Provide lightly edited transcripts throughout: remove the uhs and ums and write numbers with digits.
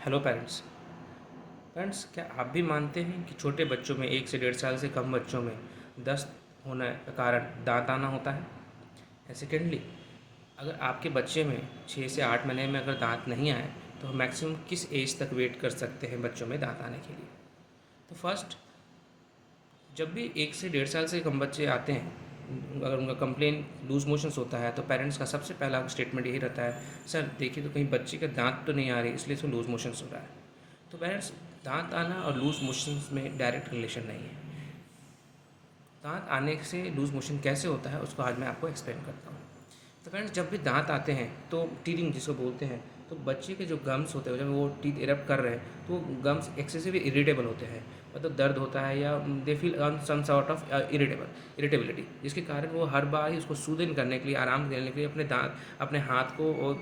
Hello parents. क्या आप भी मानते हैं कि छोटे बच्चों में 1 से 1.5 साल से कम बच्चों में दस्त होने का कारण दांत आना होता है? सेकेंडली, अगर आपके बच्चे में 6 से 8 महीने में अगर दांत नहीं आए तो हम मैक्सिमम किस एज तक वेट कर सकते हैं बच्चों में दांत आने के लिए? तो फर्स्ट, जब भी 1 से 1.5 साल से कम बच्चे आते हैं, अगर उनका कंप्लेन लूज़ मोशंस होता है तो पेरेंट्स का सबसे पहला स्टेटमेंट यही रहता है, सर देखिए तो कहीं बच्चे का दांत तो नहीं आ रही इसलिए तो लूज़ मोशंस हो रहा है। तो पेरेंट्स, दांत आना और लूज़ मोशंस में डायरेक्ट रिलेशन नहीं है। दांत आने से लूज़ मोशन कैसे होता है उसको आज मैं आपको एक्सप्लेन करता हूँ। तो फ्रेंड्स, जब भी दांत आते हैं तो टीथिंग जिसको बोलते हैं, तो बच्चे के जो गम्स होते हैं जब वो टीथ इरप्ट कर रहे हैं तो गम्स एक्सेसिवली इरिटेबल होते हैं, मतलब दर्द होता है या they feel on some sort of irritability, जिसके कारण वो हर बार ही उसको सूदन करने के लिए, आराम देने के लिए अपने हाथ को और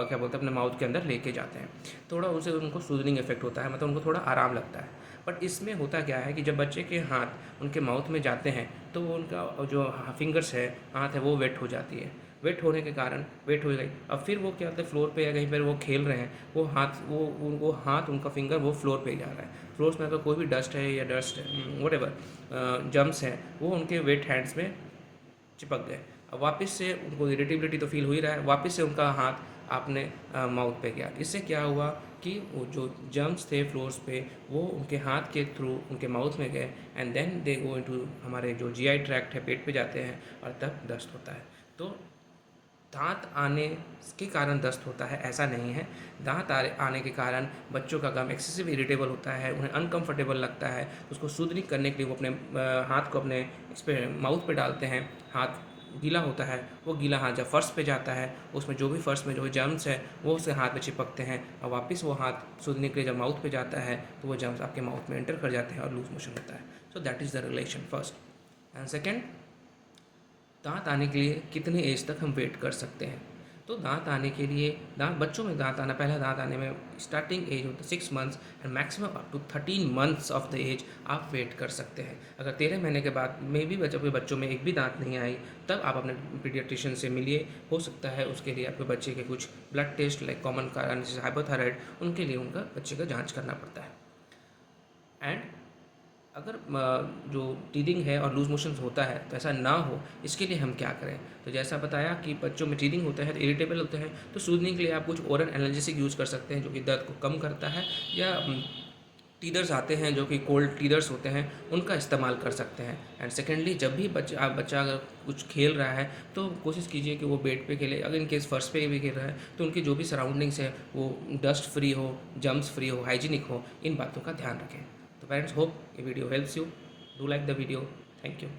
क्या बोलते हैं अपने माउथ के अंदर लेके जाते हैं। थोड़ा उनसे उनको सूदनिंग इफेक्ट होता है, मतलब उनको थोड़ा आराम लगता है। बट इसमें होता क्या है कि जब बच्चे के हाथ उनके माउथ में जाते हैं तो वो उनका जो फिंगर्स है, हाथ है, वो वेट हो जाती है। वेट होने के कारण वेट हो गई, अब फिर वो क्या होता है, फ्लोर पे या कहीं पर वो खेल रहे हैं, वो हाथ उनका फिंगर वो फ्लोर पे जा रहा है। फ्लोर्स में अगर कोई भी डस्ट है या डस्ट वट एवर जम्स हैं, वो उनके वेट हैंड्स में चिपक गए। अब वापस से उनको इरिटेबिलिटी तो फील हो ही रहा है, वापस से उनका हाथ आपने माउथ पे गया। इससे क्या हुआ कि वो जो जर्म्स थे फ्लोर्स पे वो उनके हाथ के थ्रू उनके माउथ में गए, and then they go into हमारे जो जीआई ट्रैक्ट है, पेट पे जाते हैं और तब दस्त होता है। तो दांत आने के कारण दस्त होता है ऐसा नहीं है। दांत आने के कारण बच्चों का गम एक्सेसिव इरिटेबल होता है, उन्हें अनकंफर्टेबल लगता है। उसको सूदनिंग करने के लिए वो अपने हाथ को अपने इस पे माउथ पे डालते हैं। हाथ गीला होता है, वो गीला हाथ जब फर्श पे जाता है उसमें जो भी फर्श में जो जर्म्स है वो उसके हाथ में चिपकते हैं, और वापस वो हाथ सूदने के लिए जब माउथ पे जाता है तो वो जर्म्स आपके माउथ में एंटर कर जाते हैं और लूज मोशन होता है। So that is the relation first. And second, दांत आने के लिए कितने एज तक हम वेट कर सकते हैं? तो दांत आने के लिए, दांत बच्चों में दांत आना, पहला दांत आने में स्टार्टिंग एज होता है 6 months and maximum up to 13 months of the age आप वेट कर सकते हैं। अगर 13 महीने के बाद में भी बच्चों में एक भी दांत नहीं आई तब आप अपने पीडियाट्रिशियन से मिलिए। हो सकता है उसके लिए आपके बच्चे के कुछ ब्लड टेस्ट लाइक कॉमन कारण जैसे हाइपोथायराइड, उनके लिए उनका बच्चे का जाँच करना पड़ता है। एंड अगर जो टीदिंग है और लूज मोशंस होता है तो ऐसा ना हो इसके लिए हम क्या करें? तो जैसा बताया कि बच्चों में टीदिंग होता है तो इरिटेबल होते हैं, तो सूदने के लिए आप कुछ ओरल एनाल्जेसिक यूज़ कर सकते हैं जो कि दर्द को कम करता है, या टीदर्स आते हैं जो कि कोल्ड टीदर्स होते हैं, उनका इस्तेमाल कर सकते हैं। एंड सेकेंडली, जब भी बच्चा अगर कुछ खेल रहा है तो कोशिश कीजिए कि वो बेड पे खेले। अगर इनकेस फर्श पे भी खेल रहा है तो उनकी जो भी सराउंडिंग्स है वो डस्ट फ्री हो, जम्स फ्री हो, हाइजीनिक हो, इन बातों का ध्यान रखें। तो पेरेंट्स, होप ये video helps you. Do like the video. Thank you.